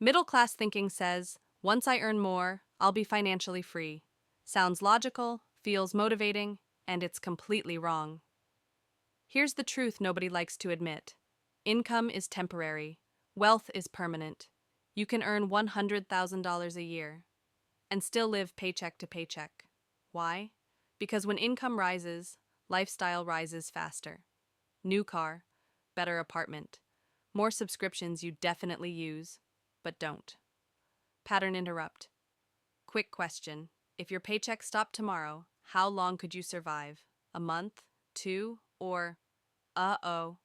Middle class thinking says, once I earn more, I'll be financially free. Sounds logical, feels motivating, and it's completely wrong. Here's the truth nobody likes to admit: income is temporary, wealth is permanent. You can earn $100,000 a year and still live paycheck to paycheck. Why? Because when income rises, lifestyle rises faster. New car, better apartment, more subscriptions you definitely use, but don't. Pattern interrupt. Quick question. If your paycheck stopped tomorrow, how long could you survive? A month? Two? Or, uh-oh.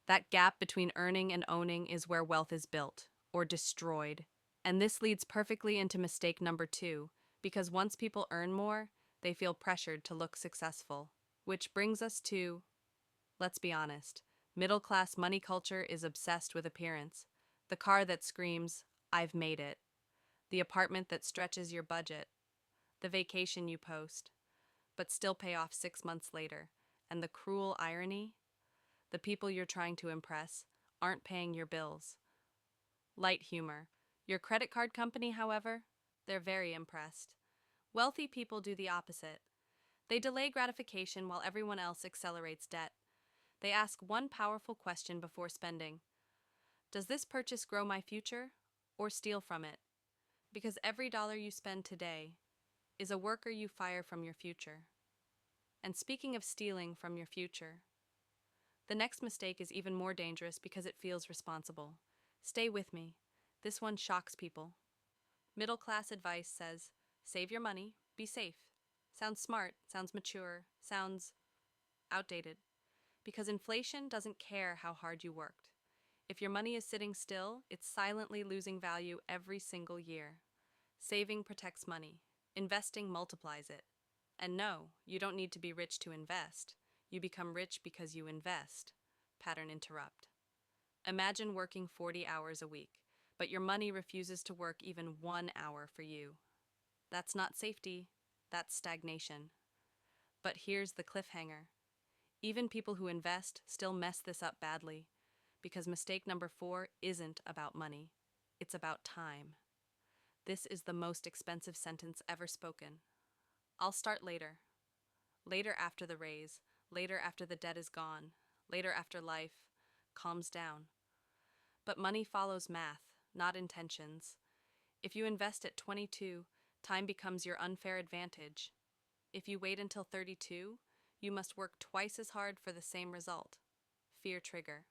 That gap between earning and owning is where wealth is built, or destroyed. And this leads perfectly into mistake number two, because once people earn more, they feel pressured to look successful. Which brings us to, let's be honest, middle class money culture is obsessed with appearance. The car that screams, I've made it. The apartment that stretches your budget. The vacation you post, but still pay off 6 months later. And the cruel irony? The people you're trying to impress aren't paying your bills. Light humor. Your credit card company, however, they're very impressed. Wealthy people do the opposite. They delay gratification while everyone else accelerates debt. They ask one powerful question before spending: does this purchase grow my future or steal from it? Because every dollar you spend today is a worker you fire from your future. And speaking of stealing from your future, the next mistake is even more dangerous because it feels responsible. Stay with me. This one shocks people. Middle class advice says, save your money, be safe. Sounds smart, sounds mature, sounds outdated. Because inflation doesn't care how hard you worked. If your money is sitting still, it's silently losing value every single year. Saving protects money. Investing multiplies it. And no, you don't need to be rich to invest. You become rich because you invest. Pattern interrupt. Imagine working 40 hours a week, but your money refuses to work even 1 hour for you. That's not safety, that's stagnation. But here's the cliffhanger. Even people who invest still mess this up badly, because mistake number 4 isn't about money. It's about time. This is the most expensive sentence ever spoken. I'll start later. Later after the raise, later after the debt is gone, later after life calms down. But money follows math, not intentions. If you invest at 22, time becomes your unfair advantage. If you wait until 32, you must work twice as hard for the same result. Fear trigger.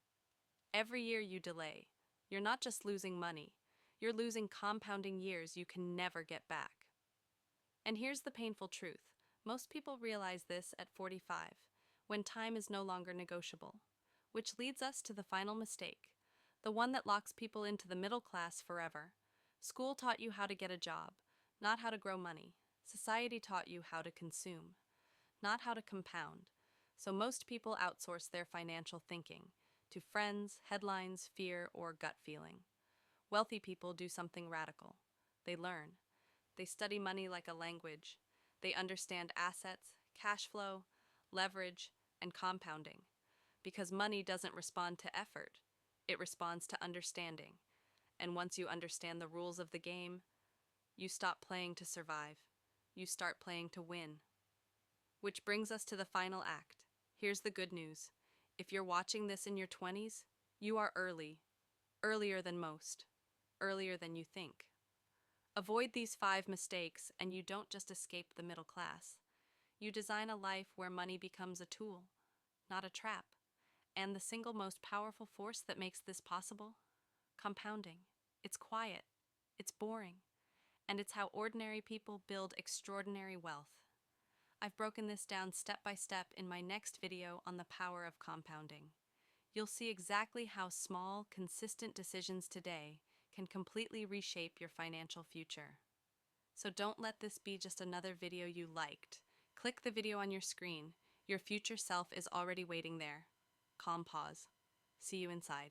Every year you delay, you're not just losing money, you're losing compounding years you can never get back. And here's the painful truth. Most people realize this at 45, when time is no longer negotiable. Which leads us to the final mistake, the one that locks people into the middle class forever. School taught you how to get a job, not how to grow money. Society taught you how to consume, not how to compound. So most people outsource their financial thinking to friends, headlines, fear, or gut feeling. Wealthy people do something radical. They learn. They study money like a language. They understand assets, cash flow, leverage, and compounding. Because money doesn't respond to effort, it responds to understanding. And once you understand the rules of the game, you stop playing to survive. You start playing to win. Which brings us to the final act. Here's the good news. If you're watching this in your 20s, you are early. Earlier than most. Earlier than you think. Avoid these 5 mistakes and you don't just escape the middle class. You design a life where money becomes a tool, not a trap. And the single most powerful force that makes this possible? Compounding. It's quiet. It's boring. And it's how ordinary people build extraordinary wealth. I've broken this down step by step in my next video on the power of compounding. You'll see exactly how small, consistent decisions today can completely reshape your financial future. So don't let this be just another video you liked. Click the video on your screen. Your future self is already waiting there. Calm pause. See you inside.